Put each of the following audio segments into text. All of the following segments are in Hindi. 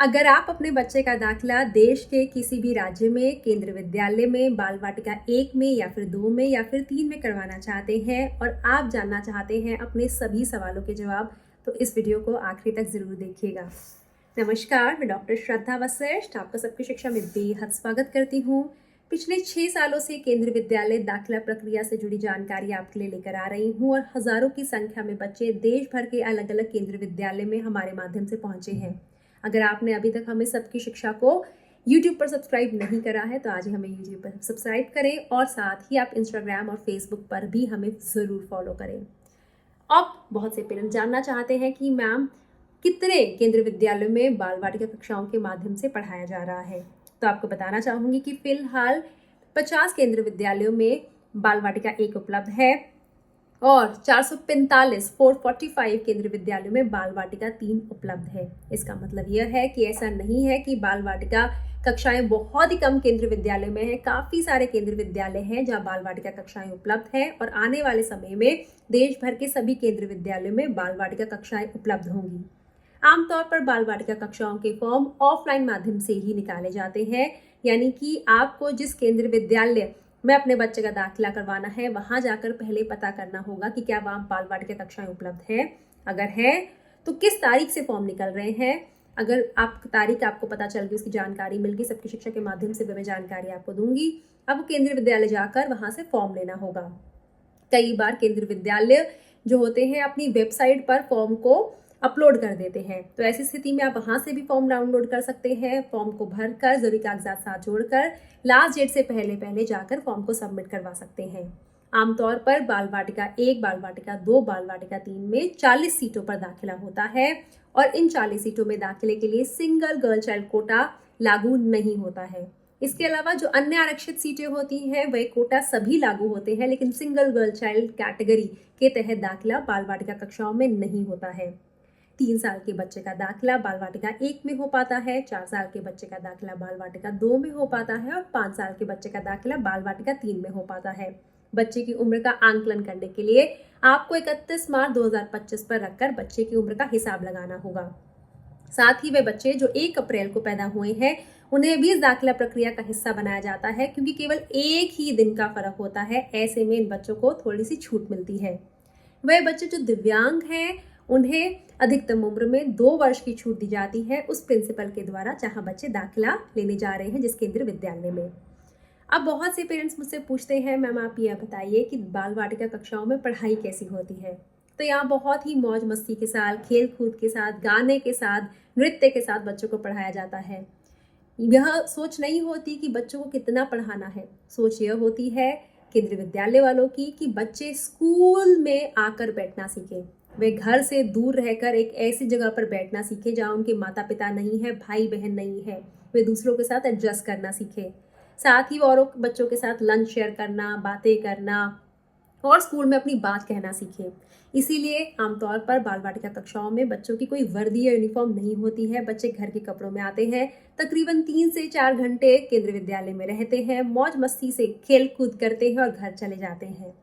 अगर आप अपने बच्चे का दाखिला देश के किसी भी राज्य में, केंद्रीय विद्यालय में, बाल वाटिका 1 में या फिर 2 में या फिर 3 में करवाना चाहते हैं और आप जानना चाहते हैं अपने सभी सवालों के जवाब, तो इस वीडियो को आखिरी तक जरूर देखिएगा। नमस्कार, मैं डॉक्टर श्रद्धा वशिष्ठ आपका सबकी शिक्षा में बेहद स्वागत करती हूँ। पिछले 6 सालों से केंद्रीय विद्यालय दाखिला प्रक्रिया से जुड़ी जानकारी आपके लिए लेकर आ रही हूँ और हजारों की संख्या में बच्चे देश भर के अलग अलग केंद्रीय विद्यालय में हमारे माध्यम से पहुंचे हैं। अगर आपने अभी तक हमें सबकी शिक्षा को YouTube पर सब्सक्राइब नहीं करा है तो आज ही हमें YouTube पर सब्सक्राइब करें और साथ ही आप Instagram और Facebook पर भी हमें ज़रूर फॉलो करें। अब बहुत से पेरेंट्स जानना चाहते हैं कि मैम कितने केंद्रीय विद्यालयों में बाल वाटिका कक्षाओं के माध्यम से पढ़ाया जा रहा है। तो आपको बताना चाहूँगी कि फिलहाल 50 केंद्रीय विद्यालयों में बाल वाटिका 1 उपलब्ध है और 445 केंद्रीय विद्यालयों में बाल वाटिका 3 उपलब्ध है। इसका मतलब यह है कि ऐसा नहीं है कि बाल वाटिका कक्षाएं बहुत ही कम केंद्रीय विद्यालय में है। काफी सारे केंद्रीय विद्यालय हैं जहां बाल वाटिका कक्षाएं उपलब्ध हैं और आने वाले समय में देश भर के सभी केंद्रीय विद्यालयों में बाल वाटिका कक्षाएं उपलब्ध होंगी। आमतौर पर बाल वाटिका कक्षाओं के फॉर्म ऑफलाइन माध्यम से ही निकाले जाते हैं, यानी कि आपको जिस केंद्रीय विद्यालय में अपने बच्चे का दाखिला करवाना है वहां जाकर पहले पता करना होगा कि क्या वहां बाल वाटिका कक्षाएं उपलब्ध है। अगर है तो किस तारीख से फॉर्म निकल रहे हैं। अगर आप तारीख आपको पता चल गई, उसकी जानकारी मिल गई सबकी शिक्षा के माध्यम से, मैं जानकारी आपको दूंगी। अब केंद्रीय विद्यालय जाकर वहां से फॉर्म लेना होगा। कई बार केंद्रीय विद्यालय जो होते हैं अपनी वेबसाइट पर फॉर्म को अपलोड कर देते हैं, तो ऐसी स्थिति में आप वहां से भी फॉर्म डाउनलोड कर सकते हैं। फॉर्म को भरकर जरूरी कागजात साथ जोड़कर लास्ट डेट से पहले जाकर फॉर्म को सबमिट करवा सकते हैं। आमतौर पर बाल वाटिका 1, बाल वाटिका 2, बाल वाटिका 3 में 40 सीटों पर दाखिला होता है और इन 40 सीटों में दाखिले के लिए सिंगल गर्ल चाइल्ड कोटा लागू नहीं होता है। इसके अलावा जो अन्य आरक्षित सीटें होती हैं वह कोटा सभी लागू होते हैं, लेकिन सिंगल गर्ल चाइल्ड कैटेगरी के तहत दाखिला बाल वाटिका कक्षाओं में नहीं होता है। 3 साल के बच्चे का दाखिला बाल वाटिका 1 में हो पाता है, 4 साल के बच्चे का दाखिला बाल वाटिका 2 में हो पाता है और 5 साल के बच्चे का दाखिला बाल वाटिका 3 में हो पाता है। बच्चे की उम्र का आंकलन करने के लिए आपको 31 मार्च 2025 पर रखकर बच्चे की उम्र का हिसाब लगाना होगा। साथ ही वे बच्चे जो 1 अप्रैल को पैदा हुए हैं उन्हें भी इस दाखिला प्रक्रिया का हिस्सा बनाया जाता है, क्योंकि केवल एक ही दिन का फर्क होता है। ऐसे में इन बच्चों को थोड़ी सी छूट मिलती है। वह बच्चे जो दिव्यांग हैं उन्हें अधिकतम उम्र में 2 वर्ष की छूट दी जाती है उस प्रिंसिपल के द्वारा जहां बच्चे दाखिला लेने जा रहे हैं जिस केंद्रीय विद्यालय में। अब बहुत से पेरेंट्स मुझसे पूछते हैं, मैम आप यह बताइए कि बाल वाटिका कक्षाओं में पढ़ाई कैसी होती है। तो यहाँ बहुत ही मौज मस्ती के साथ, खेल कूद के साथ, गाने के साथ, नृत्य के साथ बच्चों को पढ़ाया जाता है। यह सोच नहीं होती कि बच्चों को कितना पढ़ाना है। सोच यह होती है केंद्रीय विद्यालय वालों की कि बच्चे स्कूल में आकर बैठना सीखें। वे घर से दूर रहकर एक ऐसी जगह पर बैठना सीखे जहाँ उनके माता पिता नहीं है, भाई बहन नहीं है। वे दूसरों के साथ एडजस्ट करना सीखे। साथ ही औरों बच्चों के साथ लंच शेयर करना, बातें करना और स्कूल में अपनी बात कहना सीखे। इसीलिए आमतौर पर बाल वाटिका कक्षाओं में बच्चों की कोई वर्दी या यूनिफॉर्म नहीं होती है। बच्चे घर के कपड़ों में आते हैं, तकरीबन 3 से 4 घंटे केंद्रीय विद्यालय में रहते हैं, मौज मस्ती से खेल कूद करते हैं और घर चले जाते हैं।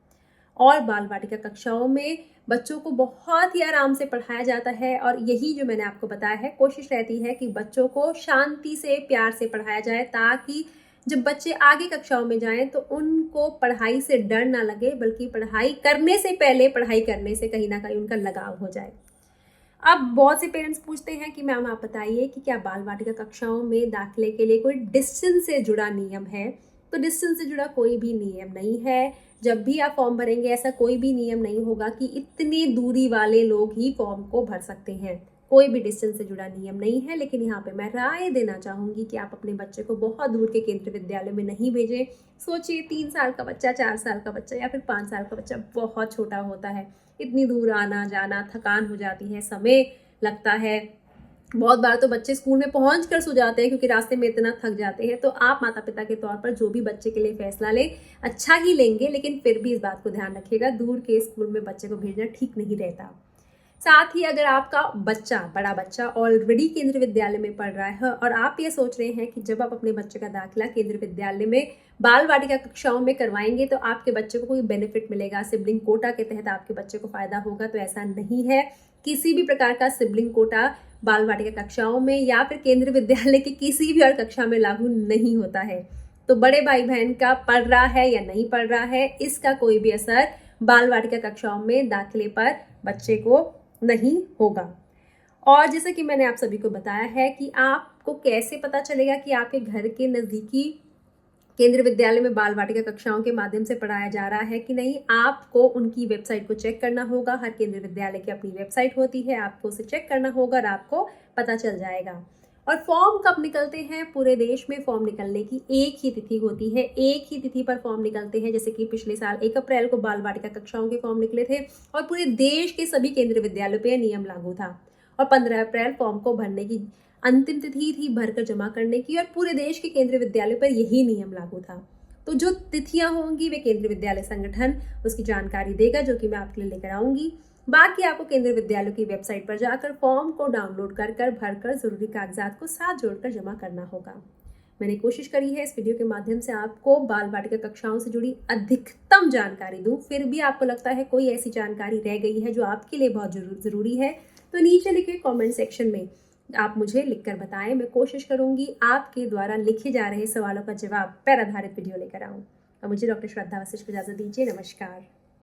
और बाल वाटिका कक्षाओं में बच्चों को बहुत ही आराम से पढ़ाया जाता है और यही जो मैंने आपको बताया है, कोशिश रहती है कि बच्चों को शांति से, प्यार से पढ़ाया जाए, ताकि जब बच्चे आगे कक्षाओं में जाएं तो उनको पढ़ाई से डर ना लगे, बल्कि पढ़ाई करने से पहले पढ़ाई करने से कहीं ना कहीं उनका लगाव हो जाए। अब बहुत से पेरेंट्स पूछते हैं कि मैम आप बताइए कि क्या बाल वाटिका कक्षाओं में दाखिले के लिए कोई डिस्टेंस से जुड़ा नियम है। तो डिस्टेंस से जुड़ा कोई भी नियम नहीं है। जब भी आप फॉर्म भरेंगे ऐसा कोई भी नियम नहीं होगा कि इतनी दूरी वाले लोग ही फॉर्म को भर सकते हैं। कोई भी डिस्टेंस से जुड़ा नियम नहीं है। लेकिन यहाँ पे मैं राय देना चाहूँगी कि आप अपने बच्चे को बहुत दूर के केंद्रीय विद्यालय में नहीं भेजें। सोचिए 3 साल का बच्चा, 4 साल का बच्चा या फिर 5 साल का बच्चा बहुत छोटा होता है। इतनी दूर आना जाना, थकान हो जाती है, समय लगता है। बहुत बार तो बच्चे स्कूल में पहुंच कर सो जाते हैं क्योंकि रास्ते में इतना थक जाते हैं। तो आप माता पिता के तौर पर जो भी बच्चे के लिए फैसला लें अच्छा ही लेंगे, लेकिन फिर भी इस बात को ध्यान रखिएगा, दूर के स्कूल में बच्चे को भेजना ठीक नहीं रहता। साथ ही अगर आपका बच्चा, बड़ा बच्चा ऑलरेडी केंद्रीय विद्यालय में पढ़ रहा है और आप ये सोच रहे हैं कि जब आप अपने बच्चे का दाखिला केंद्रीय विद्यालय में बाल वाटिका कक्षाओं में करवाएंगे तो आपके बच्चे को कोई बेनिफिट मिलेगा, सिबलिंग कोटा के तहत आपके बच्चे को फायदा होगा, तो ऐसा नहीं है। किसी भी प्रकार का सिबलिंग कोटा बाल वाटिका कक्षाओं में या फिर केंद्रीय विद्यालय की किसी भी और कक्षा में लागू नहीं होता है। तो बड़े भाई बहन का पढ़ रहा है या नहीं पढ़ रहा है, इसका कोई भी असर बाल वाटिका कक्षाओं में दाखिले पर बच्चे को नहीं होगा। और जैसे कि मैंने आप सभी को बताया है कि आपको कैसे पता चलेगा कि आपके घर के नज़दीकी केंद्रीय विद्यालय में बाल वाटिका कक्षाओं के माध्यम से पढ़ाया जा रहा है कि नहीं, आपको उनकी वेबसाइट को चेक करना होगा। हर केंद्रीय विद्यालय की अपनी वेबसाइट होती है, आपको उसे चेक करना होगा और आपको पता चल जाएगा। और फॉर्म कब निकलते हैं? पूरे देश में फॉर्म निकलने की एक ही तिथि होती है, एक ही तिथि पर फॉर्म निकलते हैं। जैसे कि पिछले साल 1 अप्रैल को बाल वाटिका कक्षाओं के फॉर्म निकले थे और पूरे देश के सभी केंद्रीय विद्यालयों पर नियम लागू था। और 15 अप्रैल फॉर्म को भरने की अंतिम तिथि थी, भरकर जमा करने की, और पूरे देश के केंद्रीय विद्यालयों पर यही नियम लागू था। तो जो तिथियां होंगी वे केंद्रीय विद्यालय संगठन उसकी जानकारी देगा, जो कि मैं आपके लिए लेकर आऊंगी। बाकी आपको केंद्रीय विद्यालय की वेबसाइट पर जाकर फॉर्म को डाउनलोड कर भरकर जरूरी कागजात को साथ जोड़कर जमा करना होगा। मैंने कोशिश करी है इस वीडियो के माध्यम से आपको बाल वाटिका कक्षाओं से जुड़ी अधिकतम जानकारी दूं। फिर भी आपको लगता है कोई ऐसी जानकारी रह गई है जो आपके लिए बहुत जरूरी है, तो नीचे लिखे कमेंट सेक्शन में आप मुझे लिखकर बताएं। मैं कोशिश करूंगी आपके द्वारा लिखे जा रहे सवालों का जवाब पर आधारित वीडियो लेकर आऊं। और मुझे डॉक्टर श्रद्धा वशिष्ठ को इजाजत दीजिए। नमस्कार।